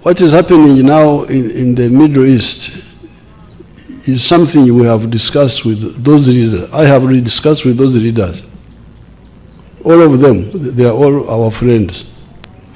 What is happening now in the Middle East is something we have discussed with those leaders. I have really discussed with those leaders. All of them, they are all our friends.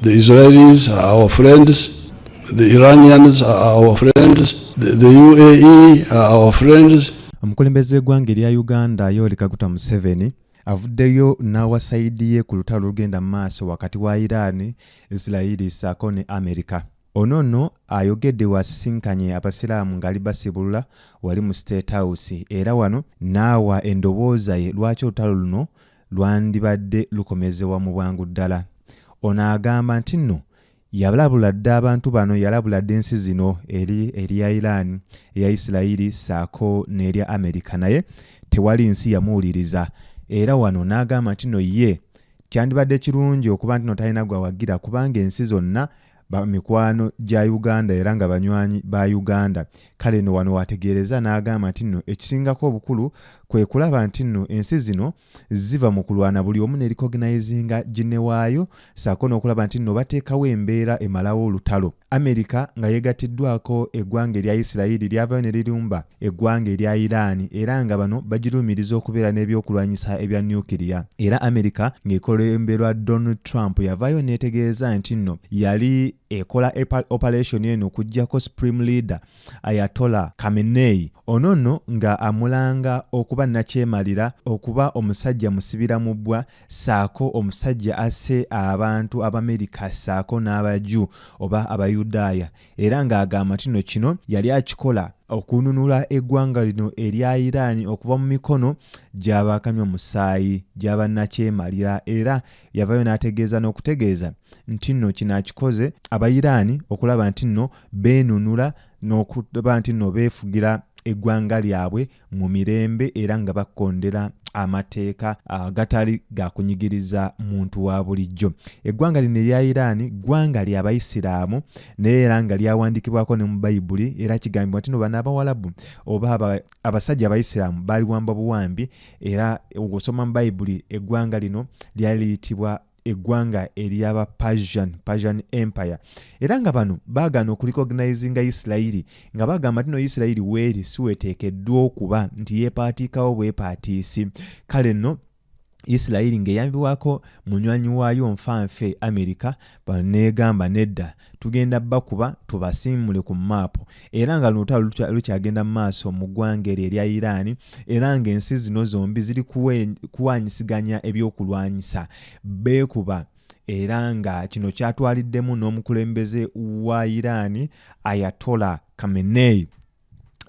The Israelis are our friends. The Iranians are our friends. The UAE are our friends. Omukulembeze gw'eggwanga erya Uganda Yoweri Kaguta Museveni avuddeyo n'awasaidiye ku lutalo lugenda mu maaso wakati wa Iran, Israeli ssaako ne Amerika. Ono nno ayogedde wasisinkanye abasiraamu ng'ali basibulula wali mu State House era wano n'awa endowooza ye lwaki olutalo luno lwandibadde lukomezebwa mu bwangu ddala. Ono agamba nti nno yalabuladde abantu bano, yalabuladde ensi zino erya Iran, eya Israeli ssaako n'erya Amerika, naye tewali nsi yamuwuliriza. Era wano n'agamba nti nno ye kyandibadde kirungi okuba nti no talina gwawagira kubanga ensi zonna mikwano gya Uganda era nga banywanyi ba Uganda. Kale no wano wategeereza n'agamba nti nno ekisingako obukulu kwe kulaba nti nno ensi zino ziva mu kulwana buli omu ne recognizinga ginne waayo ssaako n'okulaba nti nno bateekawo embeera emalawo olutalo. Amerika nga yeegatiddwako eggwanga erya Isirayiri lyavayo ne lirumba eggwanga erya Iran era nga bano bagirumiriza okubeera n'ebyokulwanyisa ebya nukiriya. Era Amerika ng'ekulemberwa Donald Trump yavayo neetegeeza nti nno yali ekola operation eno okuggyako Supreme Leader Ayatollah Khamenei. Ono nno nga amulanga okuba nakyemalira, okuba omusajja musibira mu bbwa ssaako omusajja asse abantu Abamerika ssaako n'Abaju oba Abayudaaya. Era ng'agamba nti nno kino yali akikola okununula eggwanga lino erya Iran okuva mu mikono gy'abakanywa musaayi gy'abannakyemalira. Era yavayo n'ategeeza n'okutegeeza nti nno kino akikoze Abayirani okulaba nti nno beenunula n'okuba nti nno beefugira eggwanga lyabwe mu mirembe era nga bakondera amateeka agatali gakunyigiriza muntu wa bulijjo. Eggwanga lino erya Iran ggwanga lya Bayisiraamu naye era nga lyawandikibwako ne mu Bayibuli era kigambibwa nti no bano Abawalabu oba abasajja Abayisiraamu baaliwamba buwambi era ogusoma mu Bayibuli eggwanga lino lyali liyitibwa eggwanga ery'aba Persian Empire. Era nga bano baagana okurecognizinga Isirayiri nga bagamba nti no Isirayiri weeri si weteekeddwa okuba nti yeepaatiikawo bwepatiisi. Kale nno Isirayiri ng'eyambibwako munywanyi waayo nfanfe Amerika baneegamba nedda tugenda bakuba tubasiimule ku maapu. Era nga lutalo lukyagenda mu maaso mu ggwanga erya Iran era ng'ensi zino zombi ziri kuwanyisiganya ebyokulwanyisa beekuba. Era nga kino kyatwaliddemu n'omukulembeze wa Iran Ayatollah Khamenei.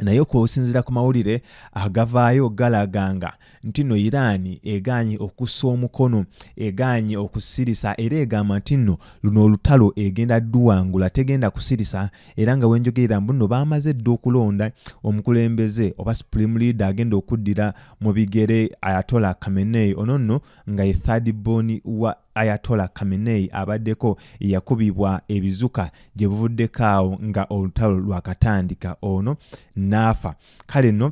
Naye okusinziira ku mawulire agavaayo galaganga nti no Iran eganye okussa omukono, eganye okusirisa era egamba nti nno luno olutalo egenda duwangula tegenda kusirisa. Era nga wenjogerera mbuno baamaze dda okulonda omukulembeze oba Supreme Leader agenda okuddira mu bigere Ayatollah Khamenei. Ono nno nga ye third born wa Ayatollah Khamenei abaddeko yakubibwa ebizuka gye buvuddeko awo nga olutalo lwakatandika ono n'afa. Kale nno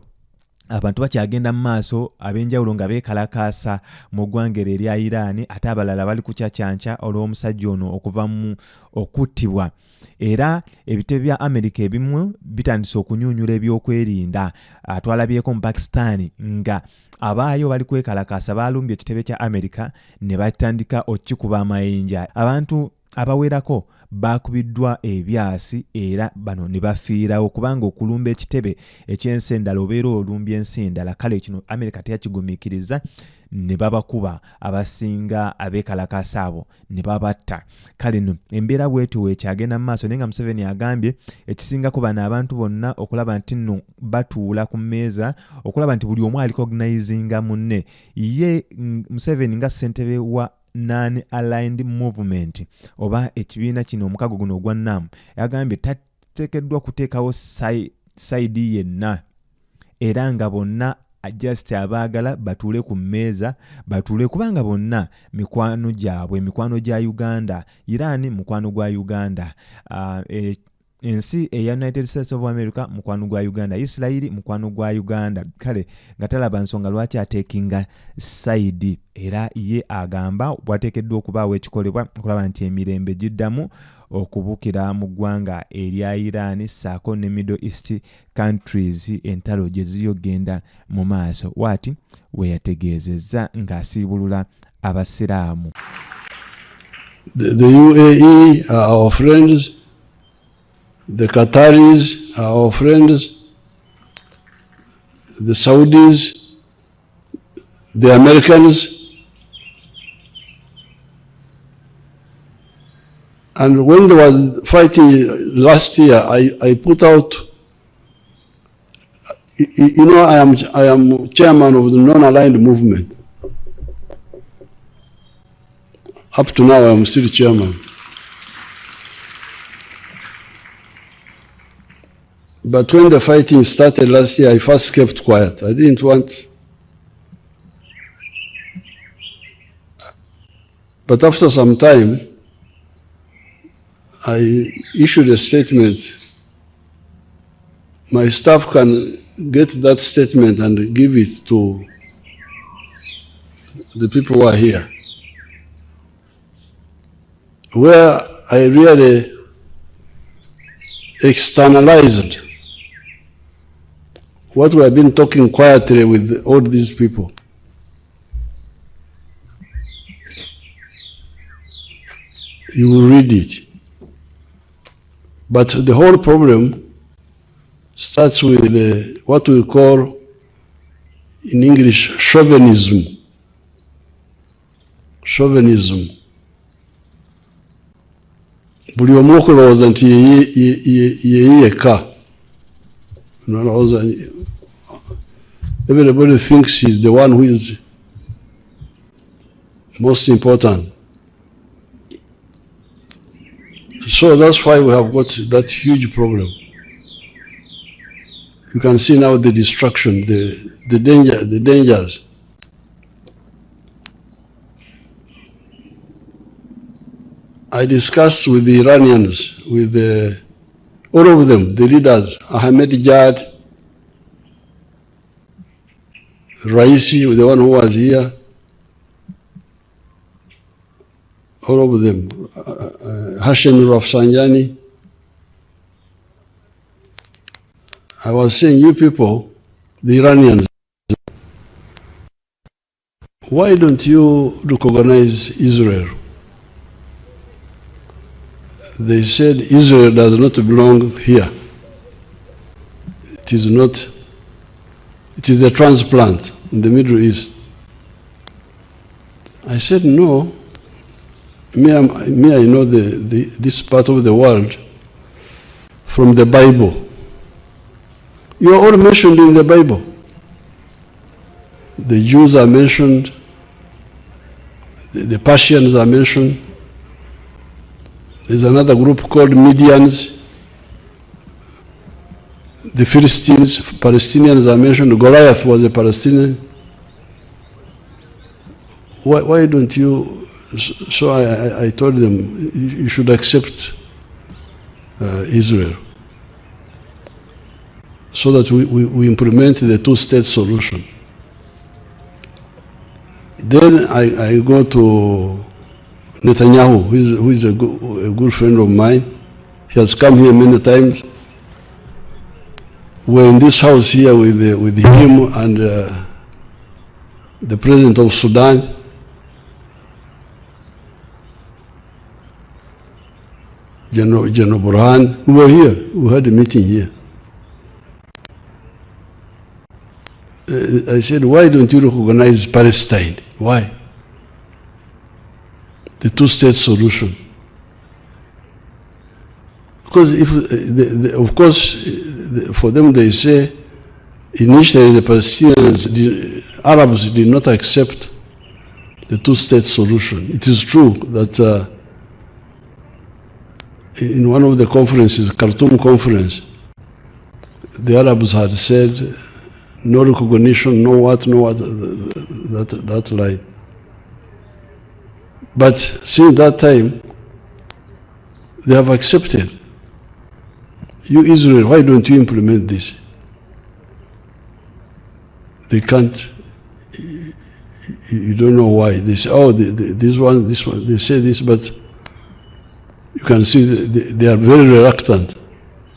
abantu bakyagenda mu maaso ab'enjawulo nga beekalakaasa mu ggwanga erya Iran ate abalala bali kucacyanca olw'omusajja ono okuva mu okuttibwa. Era ebitebe bya Amerika ebimu bitandise okunyunyula ebyokwerinda. Twalabyeko mu Pakistan nga abaayo bali kwekalakaasa baalumbye ekitebe kya Amerika ne batandika okikuba amayinja. Abantu abawerako bakubiddwa ebyasi era bano ne bafiirawo kubanga okulumba ekitebe eky'ensi endala obeera olumbye ensi endala. Kale kino Amerika teyakigumiikiriza ne babakuba abasinga abeekalakaasa abo ne babatta. Kale no embeera bwetyo weekyagenda mu maaso naye nga Museveni agambye ekisingako bano abantu bonna okulaba nti nno batuula ku mmeeza okulaba nti buli omu alicognizinga munne. Ye Museveni nga ssentebe wa Non-Aligned Movement oba ekibiina kino omukago guno ogwa NAM yagambye tateekeddwa kuteekawo sayidi yenna era nga bonna just abaagala batuule ku mmeeza batuule kubanga bonna mikwano gyabwe, mikwano gya Uganda. Iran mukwano gwa Uganda. ensi eya United States of America mukwano gwa Uganda, Israeli mukwano gwa Uganda. Kale nga talaba nsonga lwaki atekinga side, era ye agamba bwateekeddwa okubaawo ekikolebwa okulaba nti emirembe giddamu okubukira mu ggwanga erya Iran saako ne Middle East countries entalo gye ziyogenda mu maaso. Waati we yategeezezza ng'asiibulula abasiraamu. The UAE are our friends, the Qataris are our friends, the Saudis, the Americans, and when they were fighting last year, I put out, you know, I am chairman of the non-aligned movement. Up to now, I am still chairman. But when the fighting started last year, I first kept quiet. I didn't want. But after some time, I issued a statement. My staff can get that statement and give it to the people who are here, where I really externalized what we have been talking quietly with all these people. You will read it. But the whole problem starts with what we call in English chauvinism. Chauvinism. Buli omu okulowooza nti yeyeka. Everybody thinks he's the one who is most important. So that's why we have got that huge problem. You can see now the destruction, the dangers. I discussed with the Iranians, with all of them, the leaders, Ahmadinejad, Raisi, the one who was here, all of them, Hashemi Rafsanjani. I was saying, you people, the Iranians, why don't you recognize Israel? They said Israel does not belong here. It is not, it is a transplant in the Middle East. I said, no. Me, I know this part of the world from the Bible. You are all mentioned in the Bible. The Jews are mentioned, the Persians are mentioned. There's another group called Medians. The Philistines, Palestinians are mentioned. Goliath was a Palestinian. Why don't you? So I told them, you should accept Israel, so that we implement the two-state solution. Then I go to Netanyahu, who is a good friend of mine. He has come here many times. We're in this house here with him and the president of Sudan. General Burhan. We were here. We had a meeting here. I said, why don't you recognize Palestine? Why? The two-state solution. Because if, of course, for them they say, initially the Palestinians, the Arabs did not accept the two-state solution. It is true that in one of the conferences, Khartoum conference, the Arabs had said, no recognition, no what, that line. But since that time, they have accepted. You Israel, why don't you implement this? They can't. You don't know why. They say, oh, this one, they say this, but you can see they are very reluctant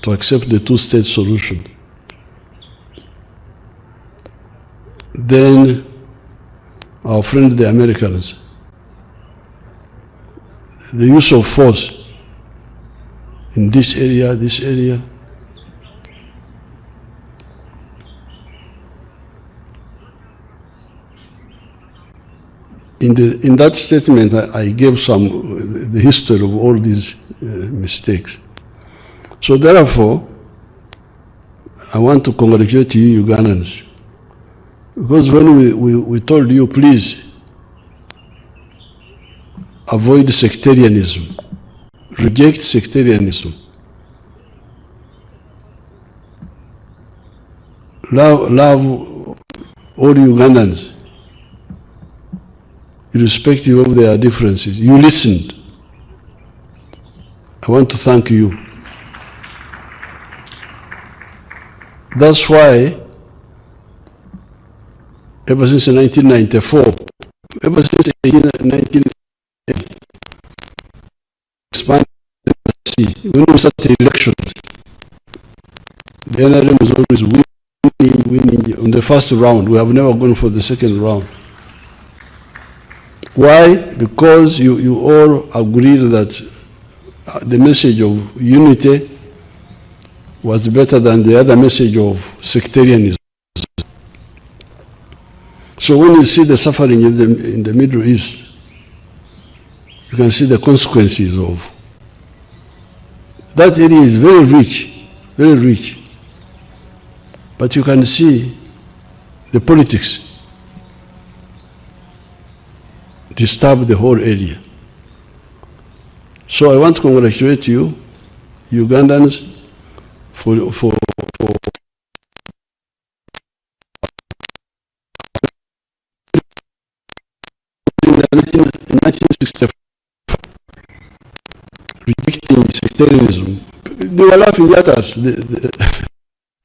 to accept the two-state solution. Then our friend the Americans, the use of force in this area, in that statement, I gave the history of all these mistakes. So therefore, I want to congratulate you Ugandans, because when we told you, please avoid sectarianism, reject sectarianism, love all Ugandans, irrespective of their differences. You listened. I want to thank you. That's why, ever since 1994, ever since 1980, when we started elections, the NRM was always winning on the first round. We have never gone for the second round. Why? Because you all agreed that the message of unity was better than the other message of sectarianism. So when you see the suffering in the Middle East, you can see the consequences of that area is very rich, but you can see the politics disturb the whole area. So I want to congratulate you, Ugandans, for in 1965, rejecting sectarianism. They were laughing at us,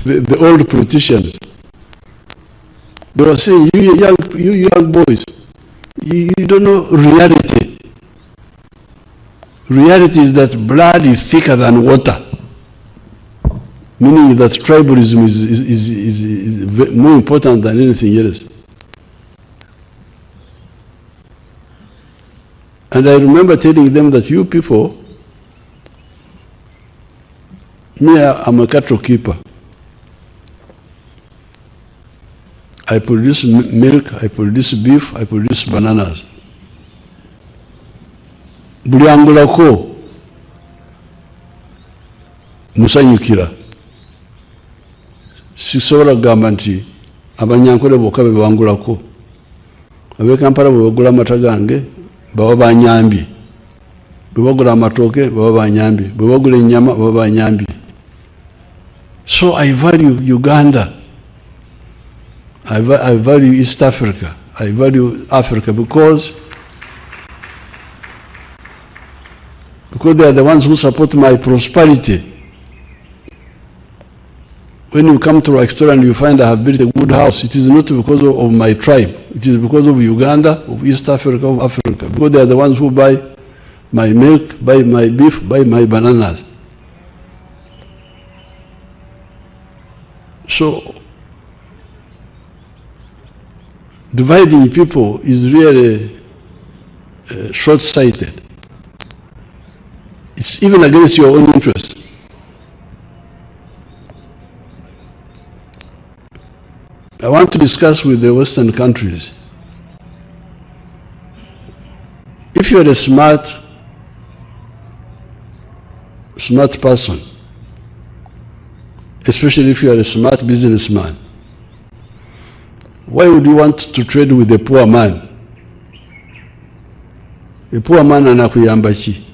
the old politicians. They were saying, you young boys, you don't know reality. Reality is that blood is thicker than water, meaning that tribalism is more important than anything else. And I remember telling them that you people, me, I'm a cattle keeper. I produce milk, I produce beef, I produce bananas. Buli angulako musanyukira. Sisobola kugamba nti abanyankole bokka be bangulako. Abe Kampala bwe bagula amata gange baba banyambye. Bwe bagula amatooke baba banyambye. Bwe bagula ennyama baba banyambye. So I value Uganda. I value East Africa. I value Africa because they are the ones who support my prosperity. When you come to Victoria and you find I have built a good house, it is not because of my tribe. It is because of Uganda, of East Africa, of Africa. Because they are the ones who buy my milk, buy my beef, buy my bananas. So, dividing people is really short-sighted. It's even against your own interest. I want to discuss with the Western countries. If you're a smart person, especially if you are a smart businessman, why would you want to trade with a poor man? A poor man anakuyamba ki?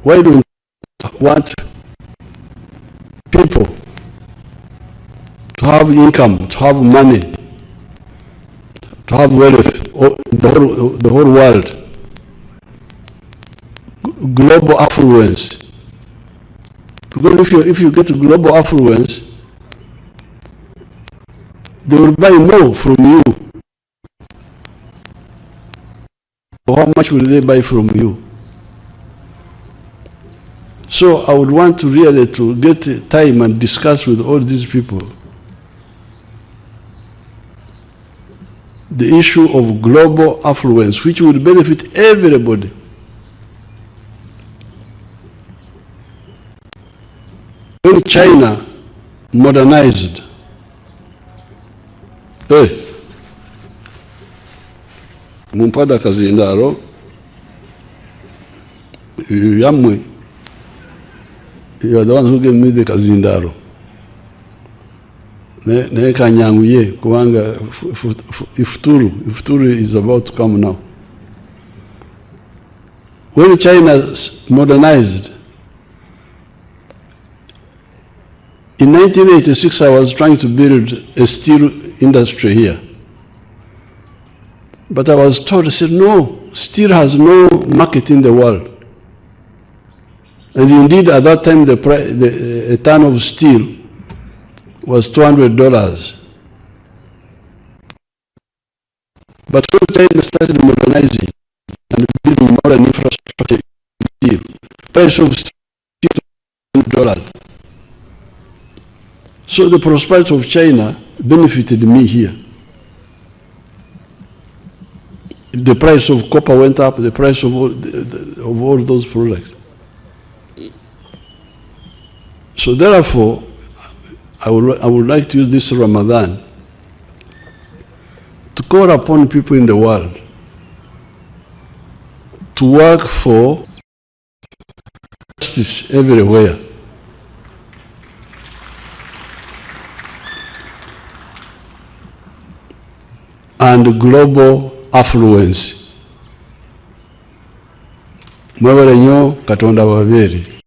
Why don't you want people to have income, to have money, to have wealth, the whole world? global affluence. Because if you get global affluence, they will buy more from you. How much will they buy from you? So I would want to really to get time and discuss with all these people the issue of global affluence, which will benefit everybody. When China modernized, mumpada kazindaro yamwe, you are the ones who gave me the kazindaro. Ne kanyanguye kubanga ifuturu is about to come now. When China modernized, in 1986 I was trying to build a steel industry here. But I was told, I said, no, steel has no market in the world. And indeed, at that time, a ton of steel was $200. But when China started modernizing and building modern infrastructure in steel, price of steel was $200. So the prosperity of China benefited me here. The price of copper went up, the price of all those products. So therefore, I would like to use this Ramadan to call upon people in the world to work for justice everywhere. And global affluence. Mwebale nnyo, Katonda babeere.